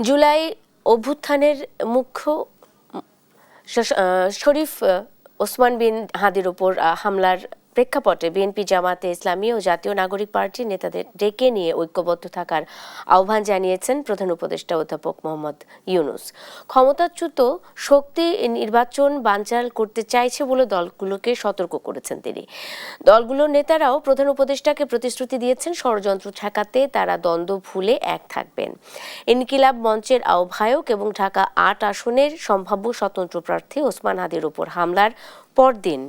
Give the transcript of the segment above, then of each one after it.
জুলাই অভ্যুত্থানের মুখ্য শরীফ ওসমান বিন হাদির উপর হামলার প্রেক্ষাপটে বিএনপি, জামাতে ইসলামী ও জাতীয় নাগরিক পার্টির নেতাদের ডেকে নিয়ে ঐক্যবদ্ধ থাকার আহ্বান জানিয়েছেন প্রধান উপদেষ্টা অধ্যাপক মোহাম্মদ ইউনূস। ক্ষমতাচ্যুত শক্তি নির্বাচন বানচাল করতে চাইছে বলে দলগুলোকে সতর্ক করেছেন তিনি। দলগুলোর নেতারাও প্রধান উপদেষ্টাকে প্রতিশ্রুতি দিয়েছেন ষড়যন্ত্র ঠেকাতে তারা দ্বন্দ্ব ভুলে এক থাকবেন। ইনকিলাব মঞ্চের আহ্বায়ক এবং ঢাকা ৮ আসনের সম্ভাব্য স্বতন্ত্র প্রার্থী ওসমান হাদির উপর হামলার পরদিন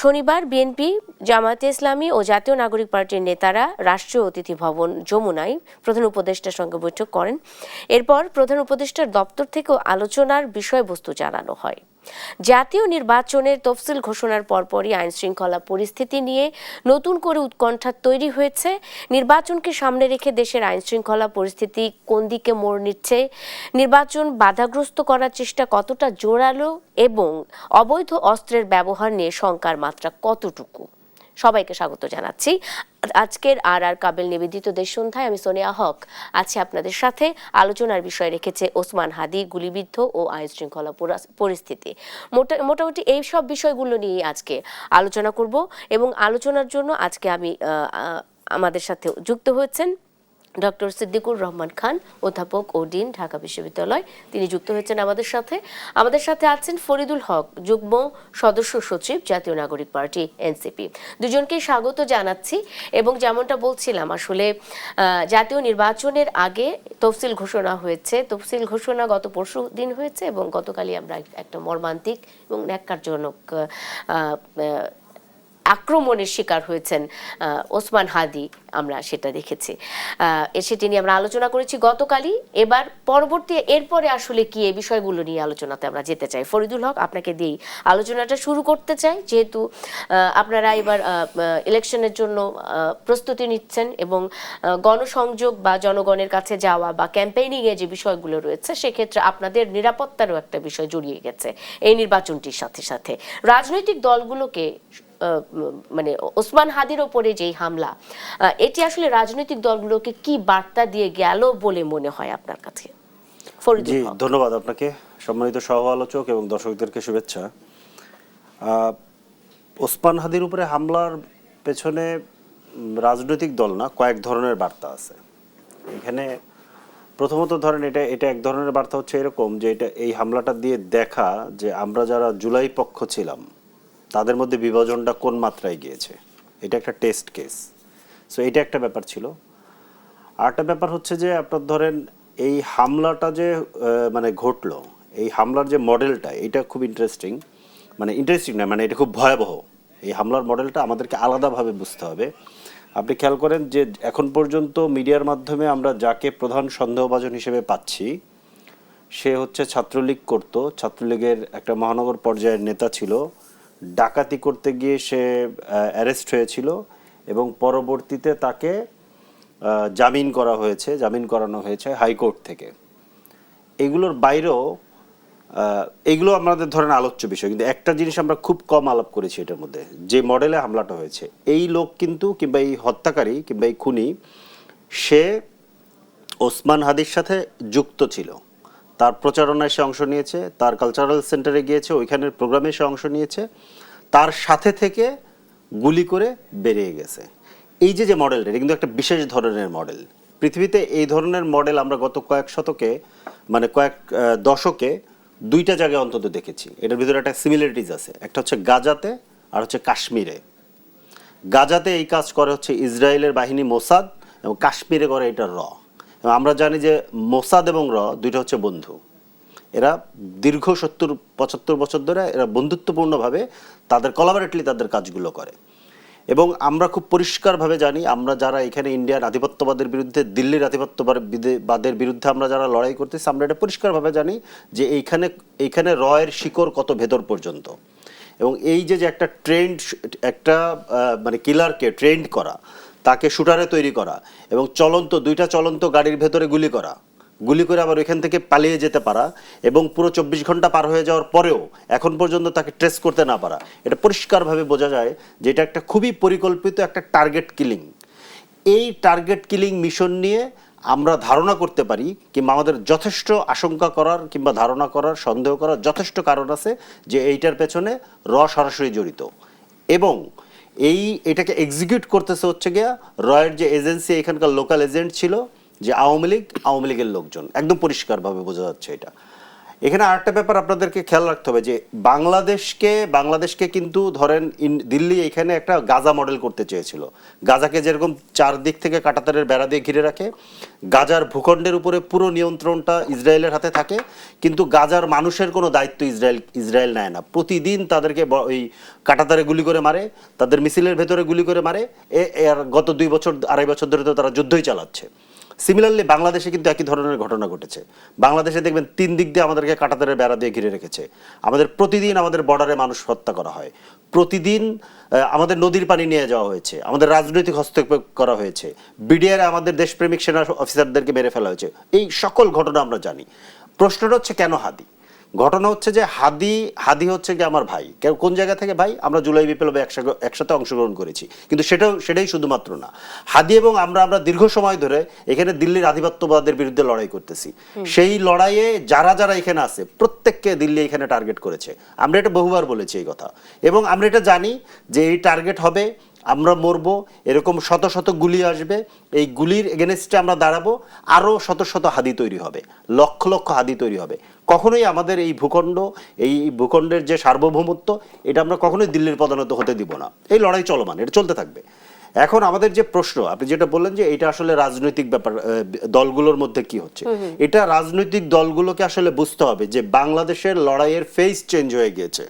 শনিবার বিএনপি, জামায়াতে ইসলামী ও জাতীয় নাগরিক পার্টির নেতারা রাষ্ট্রীয় অতিথি ভবন যমুনায় প্রধান উপদেষ্টার সঙ্গে বৈঠক করেন। এরপর প্রধান উপদেষ্টার দপ্তর থেকেও আলোচনার বিষয়বস্তু জানানো হয়। জাতীয় নির্বাচনের তফসিল ঘোষণার পরপরই আইন শৃঙ্খলা পরিস্থিতি নিয়ে নতুন করে উৎকণ্ঠা তৈরি হয়েছে। নির্বাচনকে সামনে রেখে দেশের আইন শৃঙ্খলা পরিস্থিতি কোন দিকে মোড় নিচ্ছে, নির্বাচন বাধাগ্রস্ত করার চেষ্টা কতটা জোরালো এবং অবৈধ অস্ত্রের ব্যবহার নিয়ে শঙ্কার মাত্রা কতটুকু। সবাইকে স্বাগত জানাচ্ছি আজকের আর কাবেল নিবেদিত দেশ সন্ধ্যায়। আমি সোনিয়া হক আছি আপনাদের সাথে। আলোচনার বিষয় রেখেছে ওসমান হাদি, গুলিবিদ্ধ ও আইন শৃঙ্খলা পরিস্থিতি। মোটামুটি এই সব বিষয়গুলো নিয়ে আজকে আলোচনা করব এবং আলোচনার জন্য আজকে আমাদের সাথে যুক্ত হয়েছেন ডক্টর সিদ্দিকুর রহমান খান, অধ্যাপক ও ডিন, ঢাকা বিশ্ববিদ্যালয়। তিনি যুক্ত হয়েছেন আমাদের সাথে আছেন ফরিদুল হক, যুগ্ম সদস্য সচিব, জাতীয় নাগরিক পার্টি এনসিপি। দুজনকেই স্বাগত জানাচ্ছি। এবং যেমনটা বলছিলাম, আসলে জাতীয় নির্বাচনের আগে তফসিল ঘোষণা হয়েছে। তফসিল ঘোষণা গত পরশু দিন হয়েছে এবং গতকালই আমরা একটা মর্মান্তিক এবং ন্যাক্কারজনক আক্রমণের শিকার হয়েছেন ওসমান হাদি, আমরা সেটা দেখেছি। সেটি নিয়ে আমরা আলোচনা করেছি গতকালই। এবার এরপরে আসলে কি এই বিষয়গুলো নিয়ে আলোচনাতে আমরা যেতে চাই। ফরিদুল হক, আপনাকে দিয়েই আলোচনাটা শুরু করতে চাই, যেহেতু আপনারা এবার ইলেকশনের জন্য প্রস্তুতি নিচ্ছেন এবং গণসংযোগ বা জনগণের কাছে যাওয়া বা ক্যাম্পেইনিংয়ে যে বিষয়গুলো রয়েছে, সেক্ষেত্রে আপনাদের নিরাপত্তারও একটা বিষয় জড়িয়ে গেছে এই নির্বাচনটির সাথে সাথে। রাজনৈতিক দলগুলোকে মানে ওসমান হাদির ওপরে যেই হামলা, এটি আসলে রাজনৈতিক দলগুলোকে কি বার্তা দিয়ে গেল বলে মনে হয় আপনার কাছে? জি, ধন্যবাদ আপনাকে, সম্মানিত সহ আলোচক এবং দর্শকদেরকে শুভেচ্ছা। ওসমান হাদির উপরে হামলার পেছনে রাজনৈতিক দল না, কয়েক ধরনের বার্তা আছে এখানে। প্রথমত ধরেন, এটা এক ধরনের বার্তা হচ্ছে এরকম যে এই হামলাটা দিয়ে দেখা যে আমরা যারা জুলাই পক্ষ ছিলাম তাদের মধ্যে বিভাজনটা কোন মাত্রায় গিয়েছে। এটা একটা টেস্ট কেস। সো এটা একটা ব্যাপার ছিল। আরেকটা ব্যাপার হচ্ছে যে আপনার ধরেন এই হামলাটা যে মানে ঘটলো, এই হামলার যে মডেলটা, এটা খুব ইন্টারেস্টিং না, মানে এটা খুব ভয়াবহ। এই হামলার মডেলটা আমাদেরকে আলাদাভাবে বুঝতে হবে। আপনি খেয়াল করেন যে এখন পর্যন্ত মিডিয়ার মাধ্যমে আমরা যাকে প্রধান সন্দেহভাজন হিসেবে পাচ্ছি, সে হচ্ছে ছাত্রলীগ করত, ছাত্রলীগের একটা মহানগর পর্যায়ের নেতা ছিল। ডাকাতি করতে গিয়ে সে অ্যারেস্ট হয়েছিল এবং পরবর্তীতে তাকে জামিন করানো হয়েছে হাইকোর্ট থেকে। এগুলোর বাইরেও এগুলো আমাদের ধরেন আলোচ্য বিষয়, কিন্তু একটা জিনিস আমরা খুব কম আলাপ করেছি এটার মধ্যে, যে মডেলে হামলাটা হয়েছে। এই লোক কিন্তু, কিংবা এই হত্যাকারী কিংবা এই খুনি, সে ওসমান হাদির সাথে যুক্ত ছিল। তার প্রচারণায় সে অংশ নিয়েছে, তার কালচারাল সেন্টারে গিয়েছে, ওইখানের প্রোগ্রামে সে অংশ নিয়েছে, তার সাথে থেকে গুলি করে বেরিয়ে গেছে। এই যে মডেলটা, এটা কিন্তু একটা বিশেষ ধরনের মডেল। পৃথিবীতে এই ধরনের মডেল আমরা গত কয়েক দশকে দুইটা জায়গায় অন্তত দেখেছি। এটার ভিতরে একটা সিমিলারিটিজ আছে। একটা হচ্ছে গাজাতে, আর হচ্ছে কাশ্মীরে। গাজাতে এই কাজ করে হচ্ছে ইসরায়েলের বাহিনী মোসাদ, এবং কাশ্মীরে করে এটা র। আমরা জানি যে মোসাদ এবং র দুইটা হচ্ছে বন্ধু। এরা দীর্ঘ 70-75 বছর ধরে এরা বন্ধুত্বপূর্ণভাবে তাদের কোলাবোরেটলি তাদের কাজগুলো করে। এবং আমরা খুব পরিষ্কারভাবে জানি, আমরা যারা এখানে ইন্ডিয়ান আধিপত্যবাদের বিরুদ্ধে, দিল্লির আধিপত্যবাদের বিরুদ্ধে আমরা যারা লড়াই করতেছি, আমরা এটা পরিষ্কারভাবে জানি যে এইখানে রয়ের শিকড় কত ভেতর পর্যন্ত। এবং এই যে একটা মানে কিলারকে ট্রেন্ড করা, তাকে শুটারে তৈরি করা এবং দুইটা চলন্ত গাড়ির ভেতরে গুলি করে আবার ওইখান থেকে পালিয়ে যেতে পারা, এবং পুরো 24 ঘন্টা পার হয়ে যাওয়ার পরেও এখন পর্যন্ত তাকে ট্রেস করতে না পারা, এটা পরিষ্কারভাবে বোঝা যায় যে এটা একটা খুবই পরিকল্পিত একটা টার্গেট কিলিং। এই টার্গেট কিলিং মিশন নিয়ে আমরা ধারণা করতে পারি কিংবা আমাদের যথেষ্ট আশঙ্কা করার কিংবা ধারণা করার সন্দেহ করার যথেষ্ট কারণ আছে যে এইটার পেছনে সরাসরি জড়িত। এবং এটাকে এক্সিকিউট করতেছে হচ্ছে গিয়া রয়ের যে এজেন্সি, এখানকার লোকাল এজেন্ট ছিল যে আওয়ামী লীগের লোকজন, একদম পরিষ্কারভাবে বোঝা যাচ্ছে এটা। এখানে আরেকটা ব্যাপার আপনাদেরকে খেয়াল রাখতে হবে যে বাংলাদেশকে কিন্তু ধরেন দিল্লি এখানে একটা গাজা মডেল করতে চেয়েছিল। গাজাকে যেরকম চারদিক থেকে কাঁটাতারের বেড়া দিয়ে ঘিরে রাখে, গাজার ভূখণ্ডের উপরে পুরো নিয়ন্ত্রণটা ইসরায়েলের হাতে থাকে, কিন্তু গাজার মানুষের কোনো দায়িত্ব ইসরায়েল নেয় না। প্রতিদিন তাদেরকে ওই কাঁটাতারে গুলি করে মারে, তাদের মিছিলের ভেতরে গুলি করে মারে। এর গত 2 বছর 2.5 বছর ধরে তো তারা যুদ্ধই চালাচ্ছে। সিমিলারলি বাংলাদেশে কিন্তু একই ধরনের ঘটনা ঘটেছে। বাংলাদেশে দেখবেন 3 দিক দিয়ে আমাদেরকে কাঁটাতারের বেড়া দিয়ে ঘিরে রেখেছে। প্রতিদিন আমাদের বর্ডারে মানুষ হত্যা করা হয়, প্রতিদিন আমাদের নদীর পানি নিয়ে যাওয়া হয়েছে, আমাদের রাজনৈতিক হস্তক্ষেপ করা হয়েছে, বিডিআর আমাদের দেশপ্রেমিক সেনা অফিসারদেরকে মেরে ফেলা হয়েছে। এই সকল ঘটনা আমরা জানি। প্রশ্নটা হচ্ছে কেন হাদি? ঘটনা হচ্ছে যে হাদি হচ্ছে কি আমার ভাই। কোন জায়গা থেকে ভাই? আমরা জুলাই বিপ্লবে একসাথে অংশগ্রহণ করেছি, কিন্তু সেটাই শুধুমাত্র না। হাদি এবং আমরা দীর্ঘ সময় ধরে এখানে দিল্লির আধিপত্যবাদের বিরুদ্ধে লড়াই করতেছি। সেই লড়াইয়ে যারা এখানে আছে প্রত্যেককে দিল্লি এখানে টার্গেট করেছে। আমরা এটা বহুবার বলেছি এই কথা, এবং আমরা এটা জানি যে এই টার্গেট হবে, আমরা মরবো, এরকম শত শত গুলি আসবে, এই গুলির এগেনস্টে আমরা দাঁড়াবো, আরো শত শত হাদি তৈরি হবে, লক্ষ লক্ষ হাদি তৈরি হবে। কখনোই আমাদের এই ভূখণ্ডের যে সার্বভৌমত্ব, এটা আমরা কখনোই দিল্লির পদানত হতে দিব না। এই লড়াই চলমান, এটা চলতে থাকবে। এখন আমাদের যে প্রশ্ন, আপনি যেটা বললেন যে এটা আসলে রাজনৈতিক ব্যাপার, দলগুলোর মধ্যে কি হচ্ছে, এটা রাজনৈতিক দলগুলোকে আসলে বুঝতে হবে যে বাংলাদেশের লড়াইয়ের ফেস চেঞ্জ হয়ে গিয়েছে।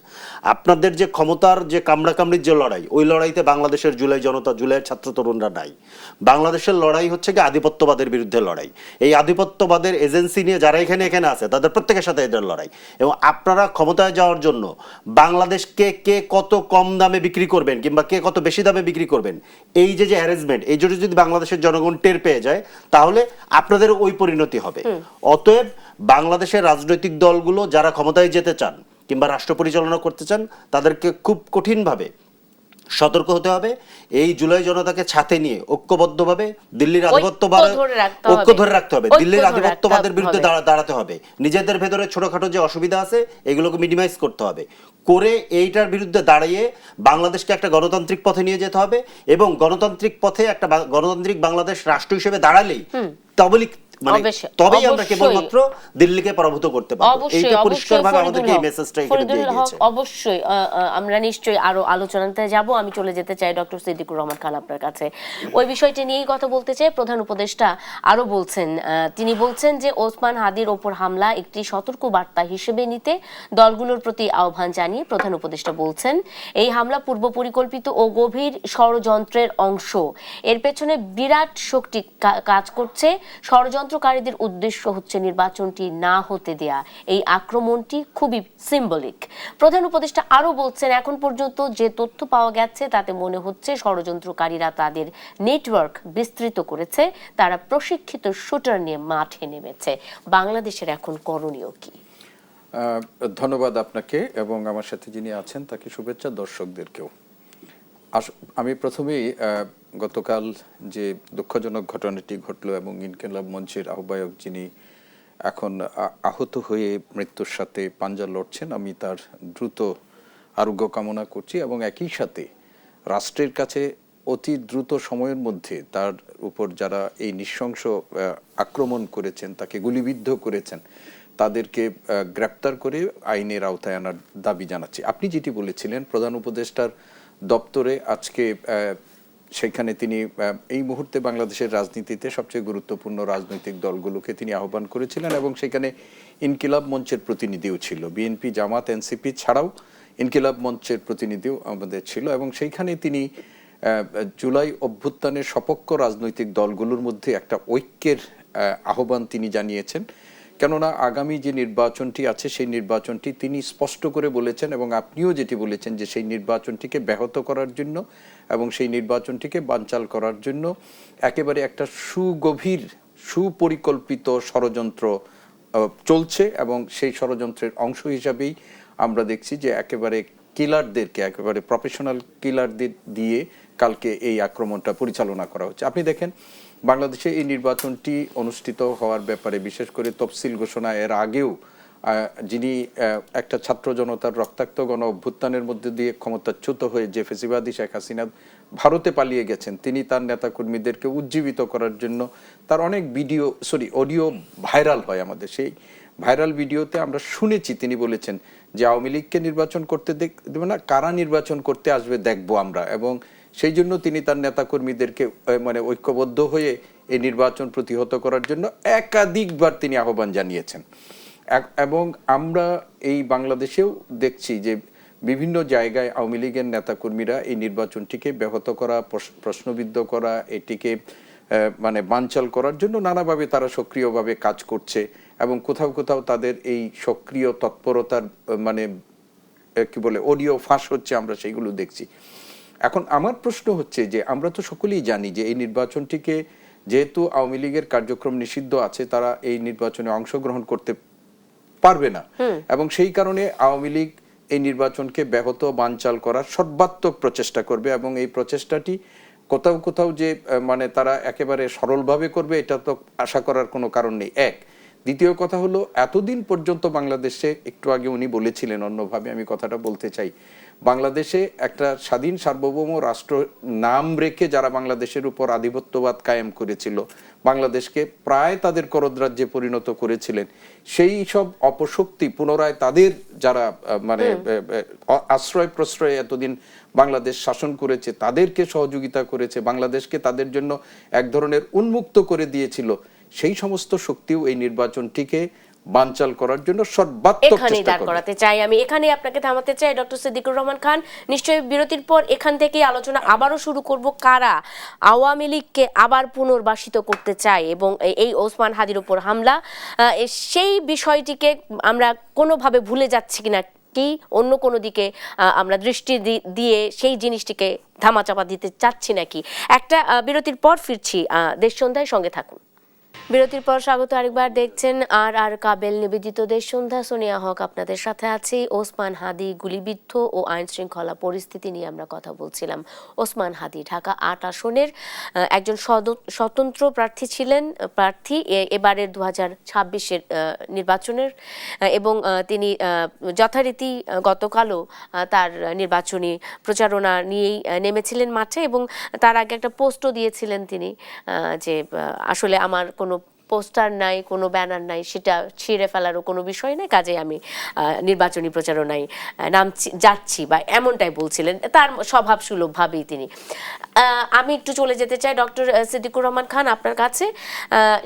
আপনাদের যে ক্ষমতার যে কামড়াকামড়ির যে লড়াই, ওই লড়াইতে বাংলাদেশের জুলাইয়ের ছাত্র তরুণরা নাই। বাংলাদেশের লড়াই হচ্ছে কি আধিপত্যবাদের বিরুদ্ধে লড়াই। এই আধিপত্যবাদের এজেন্সি নিয়ে যারা এখানে আছে তাদের প্রত্যেকের সাথে এদের লড়াই। এবং আপনারা ক্ষমতায় যাওয়ার জন্য বাংলাদেশকে কে কত কম দামে বিক্রি করবেন কিংবা কে কত বেশি দামে বিক্রি করবেন, এই যে অ্যারেঞ্জমেন্ট, এই জন্য যদি বাংলাদেশের জনগণ টের পেয়ে যায় তাহলে আপনাদের ওই পরিণতি হবে। অতএব বাংলাদেশের রাজনৈতিক দলগুলো যারা ক্ষমতায় যেতে চান কিংবা রাষ্ট্র পরিচালনা করতে চান, তাদেরকে খুব কঠিনভাবে সতর্ক হতে হবে। এই জুলাই জনতাকে সাথে নিয়ে ঐক্যবদ্ধভাবে দিল্লির ঐক্য ধরে রাখতে হবে, দিল্লির আধিপত্যবাদের বিরুদ্ধে দাঁড়াতে হবে। নিজেদের ভেতরে ছোটখাটো যে অসুবিধা আছে এগুলোকে মিনিমাইজ করতে হবে, করে এইটার বিরুদ্ধে দাঁড়িয়ে বাংলাদেশকে একটা গণতান্ত্রিক পথে নিয়ে যেতে হবে। এবং গণতান্ত্রিক পথে একটা গণতান্ত্রিক বাংলাদেশ রাষ্ট্র হিসেবে দাঁড়ালেই তবেই আমরা কেবলমাত্র দিল্লিকে পরাভূত করতে পারবো। এইটা পরিষ্কারভাবে আমাদেরকে এই মেসেজটা এখানে দিয়ে গিয়েছে। অবশ্যই আমরা নিশ্চয়ই আরো আলোচনাতে যাব। আমি চলে যেতে চাই ডক্টর সিদ্দিকুর রহমান খান আপনার কাছে। ওই বিষয়টি নিয়েই কথা বলতে চাই। প্রধান উপদেষ্টা আরো বলছেন, তিনি বলছেন যে ওসমান হাদির ওপর হামলা একটি সতর্ক বার্তা হিসেবে নিতে দলগুলোর প্রতি আহ্বান জানিয়ে প্রধান উপদেষ্টা বলছেন, এই হামলা পূর্ব পরিকল্পিত ও গভীর ষড়যন্ত্রের অংশ। এর পেছনে বিরাট শক্তি কাজ করছে। ষড়যন্ত্রকারীদের উদ্দেশ্য হচ্ছে নির্বাচনটি না হতে দেয়া। এই আক্রমণটি খুবই সিম্বলিক। প্রধান উপদেষ্টা আরো বলছেন, এখন পর্যন্ত যে তথ্য পাওয়া গেছে তাতে মনে হচ্ছে ষড়যন্ত্রকারীরা তাদের নেটওয়ার্ক বিস্তৃত করেছে, তারা প্রশিক্ষিত শুটার নিয়ে মাঠে নেমেছে। বাংলাদেশের এখন করণীয় কি? ধন্যবাদ আপনাকে এবং আমার সাথে যিনি আছেন তাকে শুভেচ্ছা, দর্শকদেরকেও। আমি প্রথমেই গতকাল যে দুঃখজনক ঘটনাটি ঘটলো এবং ইনকিলাব মঞ্চের আহ্বায়ক যিনি এখন আহত হয়ে মৃত্যুর সাথে পাঞ্জা লড়ছেন, আমি তার দ্রুত আরোগ্য কামনা করছি এবং একই সাথে রাষ্ট্রের কাছে অতি দ্রুত সময়ের মধ্যে তার উপর যারা এই নৃশংস আক্রমণ করেছেন, তাকে গুলিবিদ্ধ করেছেন, তাদেরকে গ্রেপ্তার করে আইনের আওতায় আনার দাবি জানাচ্ছি। আপনি যেটি বলেছিলেন, প্রধান উপদেষ্টার দপ্তরে আজকে সেখানে তিনি এই মুহূর্তে বাংলাদেশের রাজনীতিতে সবচেয়ে গুরুত্বপূর্ণ রাজনৈতিক দলগুলোকে তিনি আহ্বান করেছিলেন এবং সেখানে ইনকিলাব মঞ্চের প্রতিনিধিও ছিল। বিএনপি, জামাত, এনসিপি ছাড়াও ইনকিলাব মঞ্চের প্রতিনিধিও আমাদের ছিল এবং সেইখানে তিনি জুলাই অভ্যুত্থানের সপক্ষ রাজনৈতিক দলগুলোর মধ্যে একটা ঐক্যের আহ্বান তিনি জানিয়েছেন। কেননা আগামী যে নির্বাচনটি আছে সেই নির্বাচনটি তিনি স্পষ্ট করে বলেছেন এবং আপনিও যেটি বলেছেন যে সেই নির্বাচনটিকে ব্যাহত করার জন্য এবং সেই নির্বাচনটিকে বানচাল করার জন্য একেবারে একটা সুগভীর সুপরিকল্পিত ষড়যন্ত্র চলছে এবং সেই ষড়যন্ত্রের অংশ হিসাবেই আমরা দেখছি যে একেবারে প্রফেশনাল কিলারদের দিয়ে কালকে এই আক্রমণটা পরিচালনা করা হচ্ছে। আপনি দেখেন বাংলাদেশে এই নির্বাচনটি অনুষ্ঠিত হওয়ার ব্যাপারে বিশেষ করে তফসিল ঘোষণা এর আগেও যিনি একটা ছাত্র জনতার রক্তাক্ত গণ অভ্যুত্থানের মধ্যে দিয়ে ক্ষমতাচ্যুত হয়ে যে ফেসিবাদী শেখ হাসিনা ভারতে পালিয়ে গেছেন, তিনি তার নেতাকর্মীদেরকে উজ্জীবিত করার জন্য তার অনেক অডিও ভাইরাল হয় আমাদের। সেই ভাইরাল ভিডিওতে আমরা শুনেছি তিনি বলেছেন যে আওয়ামী লীগকে নির্বাচন করতে দেবে না, কারা নির্বাচন করতে আসবে দেখবো আমরা, এবং সেই জন্য তিনি তার নেতাকর্মীদেরকে মানে ঐক্যবদ্ধ হয়ে এই নির্বাচন প্রতিহত করার জন্য একাধিকবার তিনি আহ্বান জানিয়েছেন। এবং আমরা এই বাংলাদেশেও দেখছি যে বিভিন্ন জায়গায় আওয়ামী লীগের নেতাকর্মীরা এই নির্বাচনটিকে ব্যাহত করা, প্রশ্নবিদ্ধ করা, এটিকে মানে বানচাল করার জন্য নানাভাবে তারা সক্রিয়ভাবে কাজ করছে, এবং কোথাও কোথাও তাদের এই সক্রিয় তৎপরতার মানে কি বলে অডিও ফাঁস হচ্ছে, আমরা সেইগুলো দেখছি। এখন আমার প্রশ্ন হচ্ছে যে আমরা তো সকলেই জানি যে এই নির্বাচনটিকে, যেহেতু আওয়ামী লীগের কার্যক্রম নিষিদ্ধ আছে, তারা এই নির্বাচনে অংশগ্রহণ করতে পারবে না, এবং সেই কারণে আওয়ামী লীগ এই নির্বাচনকে ব্যাহত বানচাল করার সর্বাত্মক প্রচেষ্টা করবে, এবং এই প্রচেষ্টাটি কোথাও কোথাও যে মানে তারা একেবারে সরলভাবে করবে এটা তো আশা করার কোনো কারণ নেই। এক, দ্বিতীয় কথা হলো এতদিন পর্যন্ত বাংলাদেশে, একটু আগে উনি বলেছিলেন অন্যভাবে, আমি কথাটা বলতে চাই, বাংলাদেশে একটা স্বাধীন সার্বভৌম রাষ্ট্র নাম রেখে যারা বাংলাদেশের উপর আধিপত্যবাদ কায়েম করেছিল, বাংলাদেশকে প্রায় তাদের করদরাজ্যে পরিণত করেছিলেন, সেই সব অপশক্তি পুনরায় তাদের যারা মানে আশ্রয় প্রশ্রয়ে এতদিন বাংলাদেশ শাসন করেছে তাদেরকে সহযোগিতা করেছে, বাংলাদেশকে তাদের জন্য এক ধরনের উন্মুক্ত করে দিয়েছিল, সেই সমস্ত শক্তিও এই নির্বাচনটিকে বানচাল করার জন্য সর্বাত্মক চেষ্টা করবে। করাতে চাই আমি এখানে আপনাকে থামাতে চাই ডক্টর সিদ্দিকুর রহমান খান। নিশ্চয়ই বিরতির পর এখান থেকেই আলোচনা আবারও শুরু করব, কারা আওয়ামী লীগকে আবার পুনর্বাসিত করতে চায় এবং এই ওসমান হাদির উপর হামলা, সেই বিষয়টিকে আমরা কোনোভাবে ভুলে যাচ্ছি কিনা, কি অন্য কোনো দিকে আমরা দৃষ্টি দিয়ে সেই জিনিসটিকে ধামাচাপা দিতে চাচ্ছি নাকি। একটা বিরতির পর ফিরছি, দেশ সন্ধ্যায় সঙ্গে থাকুন। বিরতির পর স্বাগত আরেকবার, দেখছেন আর কাবেল নিবেদিত দেশ সন্ধ্যা। সোনিয়া হক আপনাদের সাথে আছি। ওসমান হাদি গুলিবিদ্ধ ও আইন শৃঙ্খলা পরিস্থিতি নিয়ে আমরা কথা বলছিলাম। ওসমান হাদি ঢাকা ৮ আসনের একজন স্বতন্ত্র প্রার্থী ছিলেন, এবারের 2026-এর নির্বাচনের, এবং তিনি যথারীতি গতকালও তার নির্বাচনী প্রচারণা নিয়েই নেমেছিলেন মাঠে, এবং তার আগে একটা পোস্টও দিয়েছিলেন তিনি যে আসলে আমার কোনো পোস্টার নাই, কোনো ব্যানার নাই, সেটা ছিঁড়ে ফেলারও কোনো বিষয় নাই, কাজে আমি নির্বাচনী প্রচারণায় যাচ্ছি বা এমনটাই বলছিলেন, তার স্বভাব সুলভভাবেই তিনি। আমি একটু চলে যেতে চাই ডক্টর সিদ্দিকুর রহমান খান আপনার কাছে।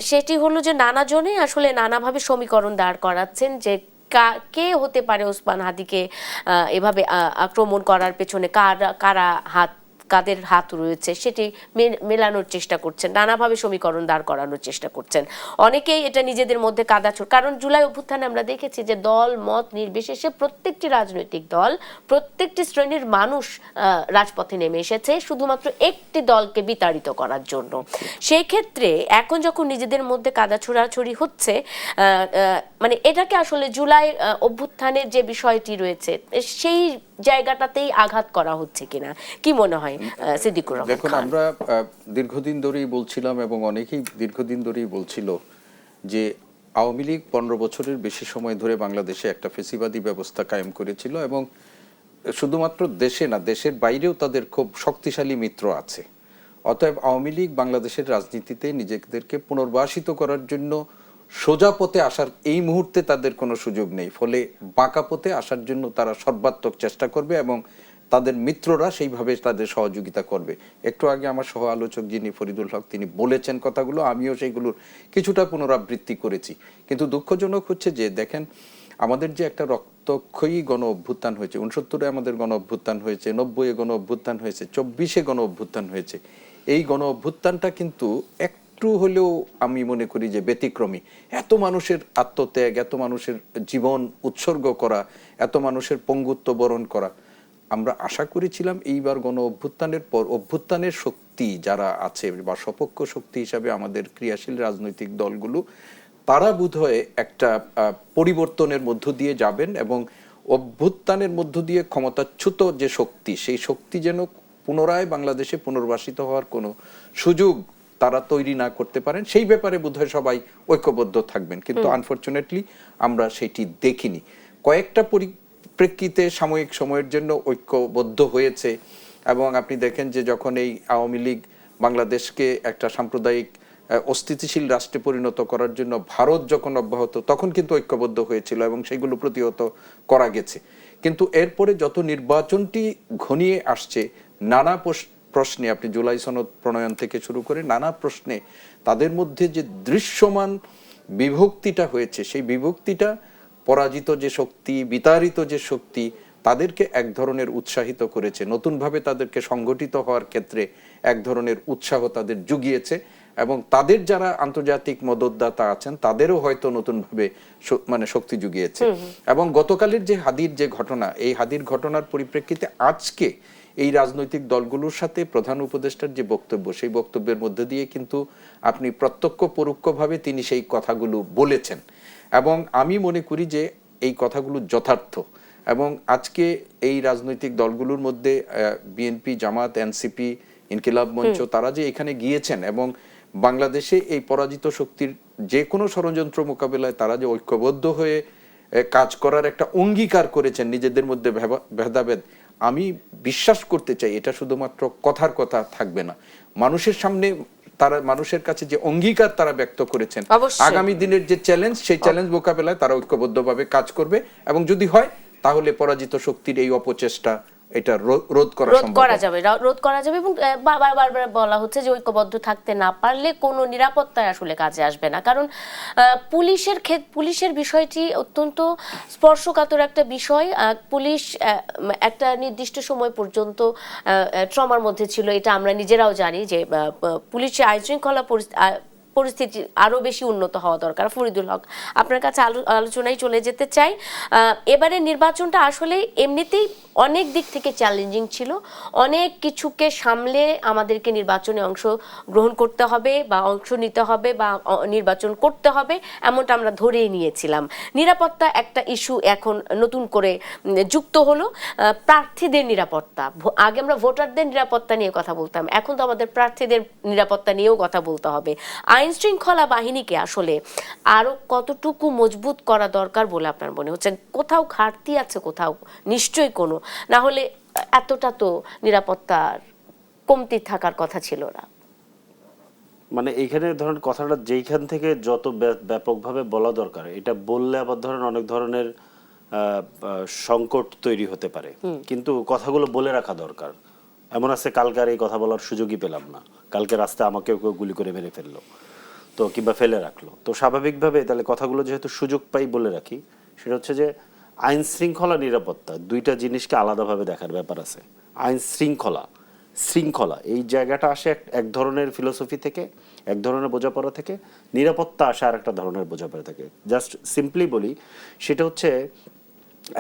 সেটি হলো যে নানাজনে আসলে নানাভাবে সমীকরণ দাঁড় করাচ্ছেন যে কে হতে পারে ওসমান হাদিকে এভাবে আক্রমণ করার পেছনে, কাদের হাত রয়েছে, সেটি মেলানোর চেষ্টা করছেন, নানাভাবে সমীকরণ দাঁড় করানোর চেষ্টা করছেন। অনেকেই এটা নিজেদের মধ্যে কাদাছোড়, কারণ জুলাই অভ্যুত্থানে আমরা দেখেছি যে দল মত নির্বিশেষে প্রত্যেকটি রাজনৈতিক দল, প্রত্যেকটি শ্রেণীর মানুষ রাজপথে নেমে এসেছে শুধুমাত্র একটি দলকে বিতাড়িত করার জন্য। সেই ক্ষেত্রে এখন যখন নিজেদের মধ্যে কাদা ছোড়াছড়ি হচ্ছে, মানে এটাকে আসলে জুলাই অভ্যুত্থানের যে বিষয়টি রয়েছে সেই জায়গাটাতেই আঘাত করা হচ্ছে কিনা, কি মনে হয় সিদ্দিকুর রহমান? দেখুন, আমরা দীর্ঘদিন ধরেই বলছিলাম এবং অনেকেই দীর্ঘদিন ধরেই বলছিল যে আওয়ামী লীগ 15 বছরের বেশি সময় ধরে বাংলাদেশে একটা ফেসিবাদী ব্যবস্থা কায়েম করেছিল, এবং শুধুমাত্র দেশে না, দেশের বাইরেও তাদের খুব শক্তিশালী মিত্র আছে। অতএব আওয়ামী লীগ বাংলাদেশের রাজনীতিতে নিজেদেরকে পুনর্বাসিত করার জন্য সোজা পথে আসার এই মুহূর্তে তাদের কোনো সুযোগ নেই, ফলে বাঁকা পথে আসার জন্য তারা সর্বাত্মক চেষ্টা করবে এবং তাদের মিত্ররা সেইভাবে তাদের সহযোগিতা করবে। একটু আগে আমার সহ আলোচক যিনি ফরিদুল হক, তিনি বলেছেন কথাগুলো, আমিও সেইগুলোর কিছুটা পুনরাবৃত্তি করেছি। কিন্তু দুঃখজনক হচ্ছে যে দেখেন, আমাদের যে একটা রক্তক্ষয়ী গণ অভ্যুত্থান হয়েছে, 69-এ আমাদের গণ অভ্যুত্থান হয়েছে, 90-এ গণ অভ্যুত্থান হয়েছে, 24-এ গণ অভ্যুত্থান হয়েছে, এই গণ অভ্যুত্থানটা কিন্তু একটু হলেও আমি মনে করি যে ব্যতিক্রমী। এত মানুষের আত্মত্যাগ, এত মানুষের জীবন উৎসর্গ করা, এত মানুষের পঙ্গুত্ব বরণ করা, আমরা আশা করেছিলাম এইবার গণ অভ্যুত্থানের পর অভ্যুত্থানের শক্তি যারা আছে বা সপক্ষ শক্তি হিসাবে আমাদের ক্রিয়াশীল রাজনৈতিক দলগুলো, তারা বোধহয় একটা পরিবর্তনের মধ্য দিয়ে যাবেন এবং অভ্যুত্থানের মধ্য দিয়ে ক্ষমতাচ্যুত যে শক্তি, সেই শক্তি যেন পুনরায় বাংলাদেশে পুনর্বাসিত হওয়ার কোনো সুযোগ তারা তৈরি না করতে পারেন সেই ব্যাপারে বোধহয় সবাই ঐক্যবদ্ধ থাকবেন, কিন্তু আনফরচুনেটলি আমরা সেটি দেখিনি। কয়েকটা পরিপ্রেক্ষিতে সাময়িক সময়ের জন্য ঐক্যবদ্ধ হয়েছে, এবং আপনি দেখেন যে যখন এই আওয়ামী লীগ বাংলাদেশকে একটা সাম্প্রদায়িক অস্থিতিশীল রাষ্ট্রে পরিণত করার জন্য ভারত যখন অব্যাহত, তখন কিন্তু ঐক্যবদ্ধ হয়েছিল এবং সেগুলো প্রতিহত করা গেছে। কিন্তু এরপরে যত নির্বাচনটি ঘনিয়ে আসছে, নানা প্রশ্নে, আপনি জুলাই সনদ প্রণয়ন থেকে শুরু করে নানা প্রশ্নে তাদের মধ্যে যে দৃশ্যমান বিভক্তিটা হয়েছে, সেই বিভক্তিটা পরাজিত যে শক্তি, বিতাড়িত যে শক্তি, তাদেরকে এক ধরনের উৎসাহিত করেছে, নতুনভাবে তাদেরকে সংগঠিত হওয়ার ক্ষেত্রে এক ধরনের উৎসাহ তাদের জুগিয়েছে, এবং তাদের যারা আন্তর্জাতিক মদতদাতা আছেন তাদেরও হয়তো নতুনভাবে মানে শক্তি জুগিয়েছে। এবং গতকালের যে হাদির যে ঘটনা, এই হাদির ঘটনার পরিপ্রেক্ষিতে আজকে এই রাজনৈতিক দলগুলোর সাথে প্রধান উপদেষ্টার যে বক্তব্য, সেই বক্তব্যের মধ্যে দিয়ে কিন্তু আপনি প্রত্যক্ষ পরোক্ষভাবে তিনি সেই কথাগুলো বলেছেন, এবং আমি মনে করি যে এই কথাগুলো যথার্থ। এবং আজকে এই রাজনৈতিক দলগুলোর মধ্যে বিএনপি, জামাত, এনসিপি, ইনকিলাব মঞ্চ, তারা যে এখানে গিয়েছেন এবং বাংলাদেশে এই পরাজিত শক্তির যে কোনো ষড়যন্ত্র মোকাবেলায় তারা যে ঐক্যবদ্ধ হয়ে কাজ করার একটা অঙ্গীকার করেছেন, নিজেদের মধ্যে ভেদাভেদ, আমি বিশ্বাস করতে চাই এটা শুধুমাত্র কথার কথা থাকবে না, মানুষের সামনে তারা, মানুষের কাছে যে অঙ্গীকার তারা ব্যক্ত করেছেন, আগামী দিনের যে চ্যালেঞ্জ, সেই চ্যালেঞ্জ মোকাবেলায় তারা ঐক্যবদ্ধভাবে কাজ করবে, এবং যদি হয় তাহলে পরাজিত শক্তির এই অপচেষ্টা এটা রোধ করা যাবে। এবং বারবার বলা হচ্ছে যে ঐক্যবদ্ধ থাকতে না পারলে কোনো নিরাপত্তায় আসলে কাজে আসবে না, কারণ পুলিশের বিষয়টি অত্যন্ত স্পর্শকাতর একটা বিষয়। পুলিশ একটা নির্দিষ্ট সময় পর্যন্ত ট্রমার মধ্যে ছিল, এটা আমরা নিজেরাও জানি যে পুলিশের আইনশৃঙ্খলা পরিস্থিতি আরো বেশি উন্নত হওয়া দরকার। ফরিদুল হক, আপনার কাছে আলোচনায় চলে যেতে চাই। এবারে নির্বাচনটা আসলে এমনিতেই অনেক দিক থেকে চ্যালেঞ্জিং ছিল, অনেক কিছুকে সামলে আমাদেরকে নির্বাচনে অংশ গ্রহণ করতে হবে বা অংশ নিতে হবে বা নির্বাচন করতে হবে, এমনটা আমরা ধরেই নিয়েছিলাম। নিরাপত্তা একটা ইস্যু এখন নতুন করে যুক্ত হলো, প্রার্থীদের নিরাপত্তা। আগে আমরা ভোটারদের নিরাপত্তা নিয়ে কথা বলতাম, এখন তো আমাদের প্রার্থীদের নিরাপত্তা নিয়েও কথা বলতে হবে। আইন শৃঙ্খলা বাহিনীকে আসলে আরো কতটুকু মজবুত করা দরকার বলে আপনার মনে হচ্ছে? কোথাও ঘাটতি আছে, কোথাও নিশ্চয়ই কোনো, না হলে এতটা তো নিরাপত্তার কমতি থাকার কথা ছিল না। মানে এইখানে ধরেন কথাটা যেইখান থেকে যত ব্যাপকভাবে বলা দরকার, এটা বললে আবার ধরেন অনেক ধরনের সংকট তৈরি হতে পারে, কিন্তু কথাগুলো বলে রাখা দরকার। এমন আছে কালকে আর এই কথা বলার সুযোগই পেলাম না, কালকে রাস্তায় আমাকে কেউ গুলি করে মেরে ফেললো, তো কিংবা ফেলে রাখলো, তো স্বাভাবিকভাবে তাহলে কথাগুলো যেহেতু সুযোগ পাই বলে রাখি। সেটা হচ্ছে যে আইন শৃঙ্খলা, নিরাপত্তা দুইটা জিনিসকে আলাদাভাবে দেখার ব্যাপার আছে। আইন শৃঙ্খলা এই জায়গাটা আসে এক ধরনের ফিলোসফি থেকে, এক ধরনের বোঝাপড়া থেকে। নিরাপত্তা আসে আর একটা ধরনের বোঝাপড়া থেকে। জাস্ট সিম্পলি বলি, সেটা হচ্ছে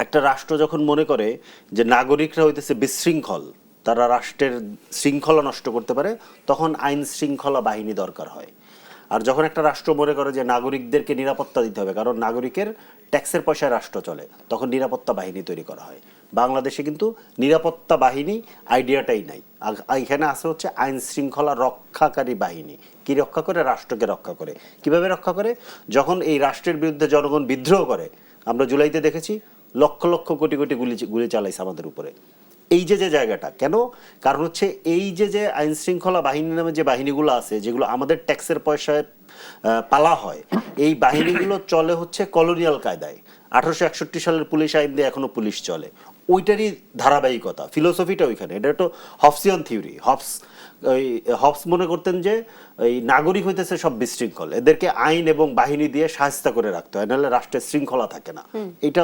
একটা রাষ্ট্র যখন মনে করে যে নাগরিকরা হইতেছে বিশৃঙ্খল, তারা রাষ্ট্রের শৃঙ্খলা নষ্ট করতে পারে, তখন আইন শৃঙ্খলা বাহিনী দরকার হয়। আর যখন একটা রাষ্ট্র মনে করে যে নাগরিকদেরকে নিরাপত্তা দিতে হবে, কারণ নাগরিকের ট্যাক্সের পয়সায় রাষ্ট্র চলে, তখন নিরাপত্তা বাহিনী তৈরি করা হয়। বাংলাদেশে কিন্তু নিরাপত্তা বাহিনী আইডিয়াটাই নাই। এখানে আছে হচ্ছে আইন শৃঙ্খলা রক্ষাকারী বাহিনী। কি রক্ষা করে? রাষ্ট্রকে রক্ষা করে। কিভাবে রক্ষা করে? যখন এই রাষ্ট্রের বিরুদ্ধে জনগণ বিদ্রোহ করে, আমরা জুলাইতে দেখেছি লক্ষ লক্ষ কোটি কোটি গুলি চালাইছে আমাদের উপরে। এই যে জায়গাটা কেন? কারণ হচ্ছে এই যে আইন শৃঙ্খলা বাহিনী নামে যে বাহিনীগুলো আছে, যেগুলো আমাদের ট্যাক্সের পয়সায় পালা হয়, এই বাহিনীগুলো চলে হচ্ছে কলোনিয়াল কায়দায়। 1861 সালের পুলিশ আইন দিয়ে এখনো পুলিশ চলে, ওইটারই ধারাবাহিকতা, ফিলোসফিটা ওইখানে। এটা তো হবসিয়ান থিওরি। হবস মনে করতেন যে এই নাগরিক হইতেছে সব বিশৃঙ্খল, এদেরকে আইন এবং বাহিনী দিয়ে শায়েস্তা করে রাখতে হয়, নাহলে রাষ্ট্রের শৃঙ্খলা থাকে না। এটা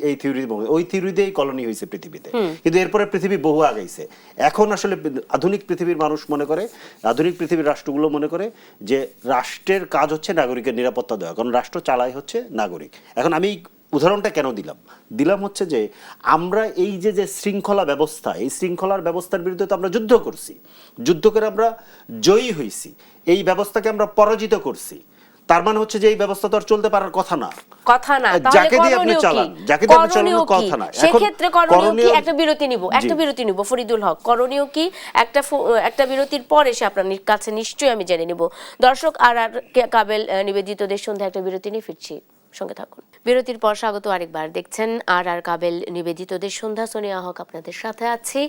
এই থিওরি, ওই থিওরি দিয়েই কলোনি হয়েছে পৃথিবীতে। কিন্তু এরপরে পৃথিবী বহু আগাইছে। এখন আসলে আধুনিক পৃথিবীর মানুষ মনে করে, আধুনিক পৃথিবীর রাষ্ট্রগুলো মনে করে যে রাষ্ট্রের কাজ হচ্ছে নাগরিকের নিরাপত্তা দেওয়া, কারণ রাষ্ট্র চালায় হচ্ছে নাগরিক। এখন আমি উদাহরণটা কেন দিলাম হচ্ছে যে আমরা এই যে শৃঙ্খলা ব্যবস্থা, এই শৃঙ্খলার ব্যবস্থার বিরুদ্ধে তো আমরা যুদ্ধ করছি, যুদ্ধ করে আমরা জয়ী হয়েছি, এই ব্যবস্থাকে আমরা পরাজিত করছি। তার মানে হচ্ছে যে এই ব্যবস্থা তো আর চলতে পারার কথা না। তাহলে যাকে দিয়ে আপনি করণীয় কি? চালান, যাকে দিয়ে আপনি চালানোর করণীয় কি? কথা না। এখন সেক্ষেত্রে করণীয় কি? করণীয়- একটা বিরতি নিব ফরিদুল হক। করণীয় কি? একটা বিরতির পর এসে আপনার কাছে নিশ্চয়ই আমি জেনে নিব। দর্শক, আর কাবেল নিবেদিত দেশ সন্ধ্যা একটা বিরতি নিয়ে ফিরছি, সঙ্গে থাকুন। বিরতির পর স্বাগত আরেকবার। দেখছেন আর কাবেল নিবেদিত দেশ সন্ধ্যা, সোনিয়া হক আপনাদের সাথে আছি।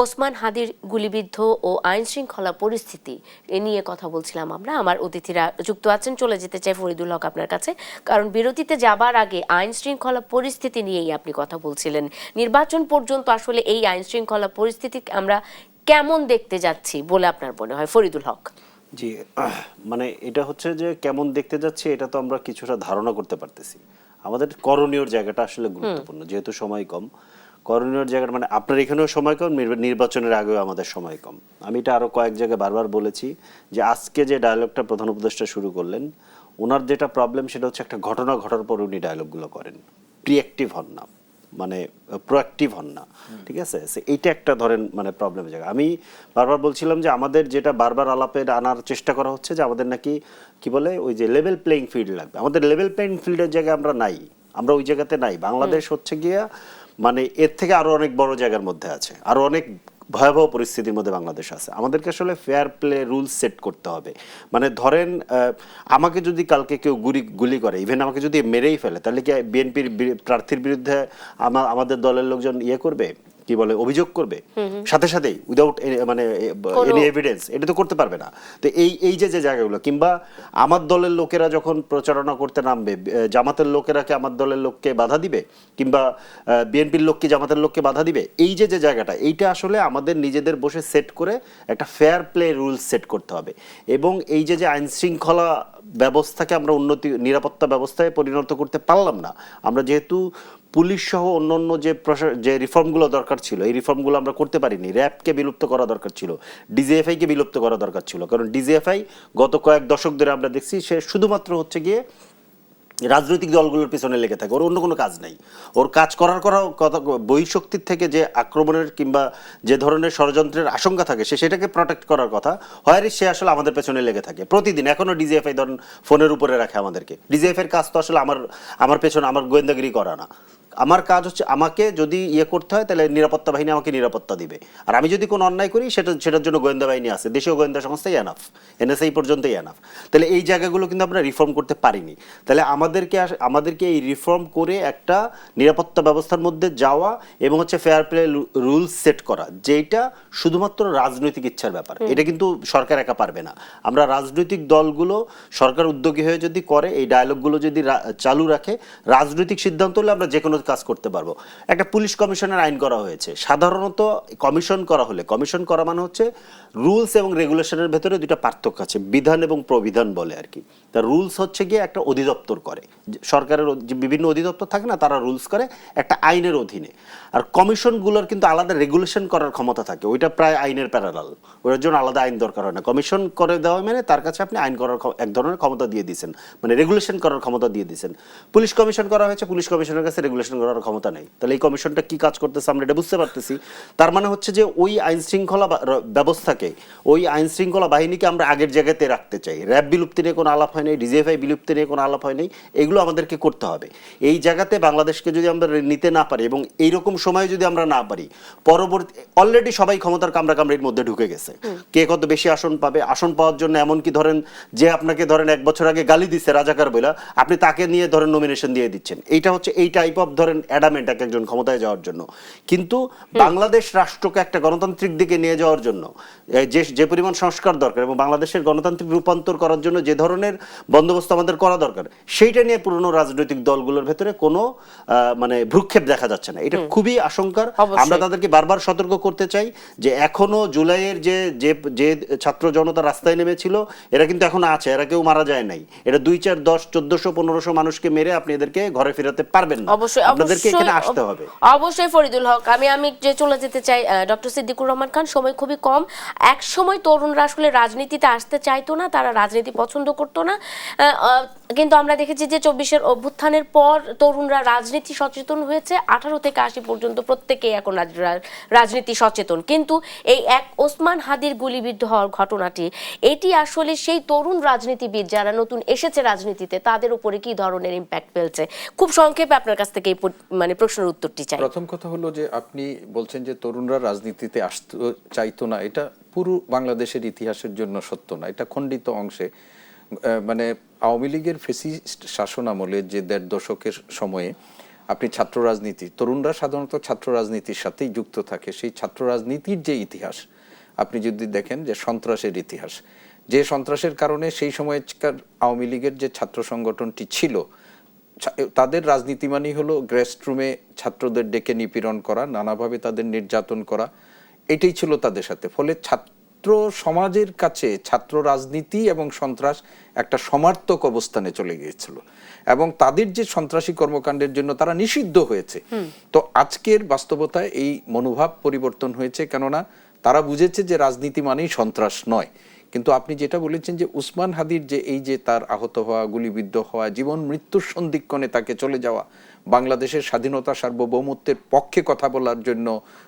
ওসমান হাদির গুলিবিদ্ধ ও আইন শৃঙ্খলা পরিস্থিতি এ নিয়ে কথা বলছিলাম আমরা। আমার অতিথিরা যুক্ত আছেন। চলে যেতে চাই ফরিদুল হক আপনার কাছে, কারণ বিরতিতে যাবার আগে আইন শৃঙ্খলা পরিস্থিতি নিয়েই আপনি কথা বলছিলেন। নির্বাচন পর্যন্ত আসলে এই আইন শৃঙ্খলা পরিস্থিতি আমরা কেমন দেখতে যাচ্ছি বলে আপনার মনে হয়, ফরিদুল হক? জি, মানে এটা হচ্ছে যে কেমন দেখতে যাচ্ছে এটা তো আমরা কিছুটা ধারণা করতে পারতেছি। আমাদের করণীয় জায়গাটা আসলে গুরুত্বপূর্ণ, যেহেতু সময় কম। করণীয় জায়গাটা মানে আপনার এখানেও সময় কম, নির্বাচনের আগেও আমাদের সময় কম। আমি এটা আরো কয়েক জায়গায় বারবার বলেছি যে আজকে যে ডায়ালগটা প্রধান উপদেষ্টা শুরু করলেন, ওনার যেটা প্রবলেম সেটা হচ্ছে একটা ঘটনা ঘটার পর উনি ডায়ালগগুলো করেন, প্রিঅ্যাক্টিভ হন না, মানে প্রোঅ্যাক্টিভ হন না। ঠিক আছে, এইটা একটা ধরেন মানে প্রবলেমের জায়গা। আমি বারবার বলছিলাম যে আমাদের যেটা বারবার আলাপে আনার চেষ্টা করা হচ্ছে যে আমাদের নাকি কি বলে ওই যে লেভেল প্লেইং ফিল্ড লাগবে। আমাদের লেভেল প্লেইং ফিল্ডের জায়গায় আমরা নাই, আমরা ওই জায়গাতে নাই। বাংলাদেশ হচ্ছে গিয়া মানে এর থেকে আরো অনেক বড় জায়গার মধ্যে আছে, আরো অনেক ভয়াবহ পরিস্থিতির মধ্যে বাংলাদেশ আছে। আমাদেরকে আসলে ফেয়ার প্লে রুলস সেট করতে হবে। মানে ধরেন আমাকে যদি কালকে কেউ গুলি করে, ইভেন আমাকে যদি মেরেই ফেলে, তাহলে কি বিএনপির প্রার্থীর বিরুদ্ধে আমাদের দলের লোকজন ইয়ে করবে, কি বলে অভিযোগ করবে সাথে সাথেই উইদাউট মানে এনি এভিডেন্স? এটা তো করতে পারবে না। তো এই যে জায়গাগুলো, কিংবা আমার দলের লোকেরা যখন প্রচারণা করতে নামবে, জামাতের লোকেরা কি আমার দলের লোককে বাধা দিবে, কিংবা বিএনপির লোক কি জামাতের লোককে বাধা দিবে? এই যে জায়গাটা, এইটা আসলে আমাদের নিজেদের বসে সেট করে একটা ফেয়ার প্লে রুলস সেট করতে হবে। এবং এই যে আইন শৃঙ্খলা ব্যবস্থাকে আমরা নিরাপত্তা ব্যবস্থায় পরিণত করতে পারলাম না। আমরা যেহেতু পুলিশ সহ অন্যান্য যে রিফর্মগুলো দরকার ছিল, এই রিফর্মগুলো আমরা করতে পারিনি। র্যাবকে বিলুপ্ত করা দরকার ছিল, ডিজিএফআই কে বিলুপ্ত করা দরকার ছিল। কারণ ডিজিএফআই গত কয়েক দশক ধরে আমরা দেখছি সে শুধুমাত্র হচ্ছে গিয়ে রাজনৈতিক দলগুলোর পিছনে লেগে থাকে, ওর অন্য কোনো কাজ নেই। ওর কাজ করার কথা বহিঃশক্তির থেকে যে আক্রমণের কিংবা যে ধরনের ষড়যন্ত্রের আশঙ্কা থাকে সেটাকে প্রোটেক্ট করার কথা হয়, সে আসলে আমাদের পেছনে লেগে থাকে প্রতিদিন। এখনো ডিজিএফআই ধরেন ফোনের উপরে রাখে আমাদেরকে। ডিজিএফআই এর কাজ তো আসলে আমার পেছনে আমার গোয়েন্দাগিরি করা না। আমার কাজ হচ্ছে আমাকে যদি ইয়ে করতে হয় তাহলে নিরাপত্তা বাহিনী আমাকে নিরাপত্তা দিবে, আর আমি যদি কোনো অন্যায় করি সেটার জন্য গোয়েন্দা বাহিনী আছে, দেশীয় গোয়েন্দা সংস্থাই এনাফ, এনএসআই পর্যন্তই এনাফ। তাহলে এই জায়গাগুলো কিন্তু আমরা রিফর্ম করতে পারিনি। তাহলে আমাদেরকে এই রিফর্ম করে একটা নিরাপত্তা ব্যবস্থার মধ্যে যাওয়া এবং হচ্ছে ফেয়ার প্লে রুলস সেট করা, যেটা শুধুমাত্র রাজনৈতিক ইচ্ছার ব্যাপার। এটা কিন্তু সরকার একা পারবে না। আমরা রাজনৈতিক দলগুলো সরকার উদ্যোগী হয়ে যদি করে, এই ডায়ালগগুলো যদি চালু রাখে, রাজনৈতিক সিদ্ধান্ত হলে আমরা যে কোনো কাজ করতে পারবো। একটা পুলিশ কমিশনের আইন করা হয়েছে। সাধারণত কমিশন করা হলে, কমিশন করা মানে হচ্ছে রুলস এবং রেগুলেশনের ভেতরে দুটো পার্থক্য আছে, বিধান এবং প্রবিধান বলে আর কি। তা রুলস হচ্ছে গিয়ে একটা অধিদপ্তর করে, সরকারের যে বিভিন্ন অধিদপ্তর থাকে না, তারা রুলস করে একটা আইনের অধীনে। আর কমিশনগুলোর কিন্তু আলাদা রেগুলেশন করার ক্ষমতা থাকে, ওইটা প্রায় আইনের প্যারালাল, ওটার জন্য আলাদা আইন দরকার হয় না। কমিশন করে দেওয়া মানে তার কাছে আপনি আইন করার এক ধরনের ক্ষমতা দিয়ে দিয়েছেন, মানে রেগুলেশন করার ক্ষমতা দিয়ে দিয়েছেন। পুলিশ কমিশন করা হয়েছে, পুলিশ কমিশনের কাছে রেগুলেশন করার ক্ষমতা নেই। তাহলে এই কমিশনটা কি কাজ করতেছে আমরা এটা বুঝতে পারতেছি। তার মানে হচ্ছে যে ওই আইন শৃঙ্খলা ব্যবস্থাকে, ওই আইন শৃঙ্খলা বাহিনীকে আমরা আগের জায়গাতে রাখতে চাই। র্যাব বিলুপ্তি নিয়ে কোনো আলাপ হয় নাই, ডিজিএফআই বিলুপ্তি নিয়ে কোনো আলাপ হয় নাই, এগুলো আমাদেরকে করতে হবে। এই জায়গাতে বাংলাদেশকে যদি আমরা নিতে না পারি এবং এইরকম সময় যদি আমরা না পারি, পরবর্তী অলরেডি সবাই ক্ষমতার কামড়াকামড়ির মধ্যে ঢুকে গেছে, কে কত বেশি আসন পাবে, আসন পাওয়ার জন্য এমনকি ধরেন যে আপনাকে ধরেন 1 বছর আগে গালি দিচ্ছে রাজাকার বইলা, আপনি তাকে নিয়ে ধরেন নমিনেশন দিয়ে দিচ্ছেন। এইটা হচ্ছে এই টাইপ অফ ধরেন অ্যাডামেন্ট একজন ক্ষমতায় যাওয়ার জন্য। কিন্তু বাংলাদেশ রাষ্ট্রকে একটা গণতান্ত্রিক দিকে নিয়ে যাওয়ার জন্য যে পরিমাণ সংস্কার দরকার এবং বাংলাদেশের গণতান্ত্রিক রূপান্তর করার জন্য যে ধরনের বন্দোবস্ত আমাদের করা দরকার, সেইটা নিয়ে পুরনো রাজনৈতিক দলগুলোর ভেতরে কোনো মানে ভ্রুক্ষেপ দেখা যাচ্ছে না। এটা খুবই আশঙ্কার। আমরা তাদেরকে বারবার সতর্ক করতে চাই যে এখনো জুলাইয়ের যে ছাত্র জনতা রাস্তায় নেমেছিল, এরা কিন্তু এখন আছে, এরা কেউ মারা যায় নাই। এটা 2, 4, 10, 1400, 1500 মানুষকে মেরে আপনি এদেরকে ঘরে ফেরাতে পারবেন না। অবশ্যই আপনাদেরকে এখানে আসতে হবে। অবশ্যই ফরিদুল হক, আমি যে চলে যেতে চাই ডক্টর সিদ্দিকুর রহমান খান, সময় খুবই কম। এক সময় তরুণরা আসলে রাজনীতিতে আসতে চাইতো না, তারা রাজনীতি পছন্দ করতো না, কিন্তু আমরা দেখেছি যে 24-এর অভ্যুত্থানের পর তরুণরা রাজনীতি সচেতন হয়েছে। 18 থেকে 80 পর্যন্ত প্রত্যেকেই এখন রাজনীতি সচেতন। কিন্তু এই এক ওসমান হাদির গুলিবিদ্ধ হওয়ার ঘটনাটি, এটি আসলে সেই তরুণ রাজনীতিবিদ যারা নতুন এসেছে রাজনীতিতে তাদের উপরে কি ধরনের ইম্প্যাক্ট ফেলছে? খুব সংক্ষেপে আপনার কাছ থেকে এই মানে প্রশ্নের উত্তরটি চাই। প্রথম কথা হলো যে আপনি বলছেন যে তরুণরা রাজনীতিতে আসতে চাইতো না, এটা পুরো বাংলাদেশের ইতিহাসের জন্য সত্য না, এটা খণ্ডিত অংশে। মানে আওয়ামী লীগের ফ্যাসিস্ট শাসন আমলে যে 1.5 দশকের সময়ে আপনি ছাত্র রাজনীতি, তরুণরা সাধারণত ছাত্র রাজনীতির সাথেই যুক্ত থাকে, সেই ছাত্র রাজনীতির যে ইতিহাস আপনি যদি দেখেন, যে সন্ত্রাসের ইতিহাস, যে সন্ত্রাসের কারণে সেই সময়কার আওয়ামী লীগের যে ছাত্র সংগঠনটি ছিল, তাদের রাজনীতি মানেই হলো গ্রেস্টরুমে ছাত্রদের ডেকে নিপীড়ন করা, নানাভাবে তাদের নির্যাতন করা, এটাই ছিল তাদের সাথে। ফলে ছাত্র সমাজের কাছে ছাত্র রাজনীতি এবং সন্ত্রাস একটা সমার্থক অবস্থানে চলে গিয়েছিল, এবং তাদের যে সন্ত্রাসী কর্মকাণ্ডের জন্য তারা নিষিদ্ধ হয়েছে। তো আজকের বাস্তবতায় এই মনোভাব পরিবর্তন হয়েছে, কেননা তারা বুঝেছে যে রাজনীতি মানেই সন্ত্রাস নয়। কিন্তু আপনি যেটা বলেছেন যে উসমান হাদির যে এই যে তার আহত হওয়া, গুলিবিদ্ধ হওয়া, জীবন মৃত্যুর সন্ধিক্ষণে তাকে চলে যাওয়া, বাংলাদেশের স্বাধীনতা সার্বভৌমত্বের পক্ষে কথা বলার জন্য,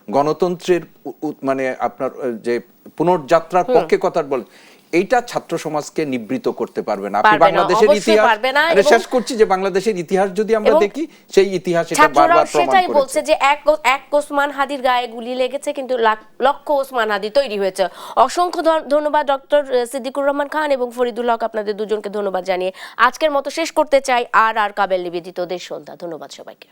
গণতন্ত্রের মানে আপনার যে পুনর্যাত্রার পক্ষে কথা বলেন, এইটা ছাত্র সমাজকে নিবৃত করতে পারবে না। আপনি বাংলাদেশের ইতিহাস, শেষ করছি, যে বাংলাদেশের ইতিহাস যদি আমরা দেখি, সেই ইতিহাস এটা বারবার প্রমাণ সেটাই করেছে। বলছে যে এক ওসমান হাদির গায়ে গুলি লেগেছে, কিন্তু লক্ষ ওসমান হাদি তৈরি হয়েছে। অসংখ্য ধন্যবাদ ডক্টর সিদ্দিকুর রহমান খান এবং ফরিদুল হক, আপনাদের দুজনকে ধন্যবাদ জানিয়ে আজকের মতো শেষ করতে চাই। আর কাবেল নিবেদিত দেশ সন্ধ্যা। ধন্যবাদ সবাইকে।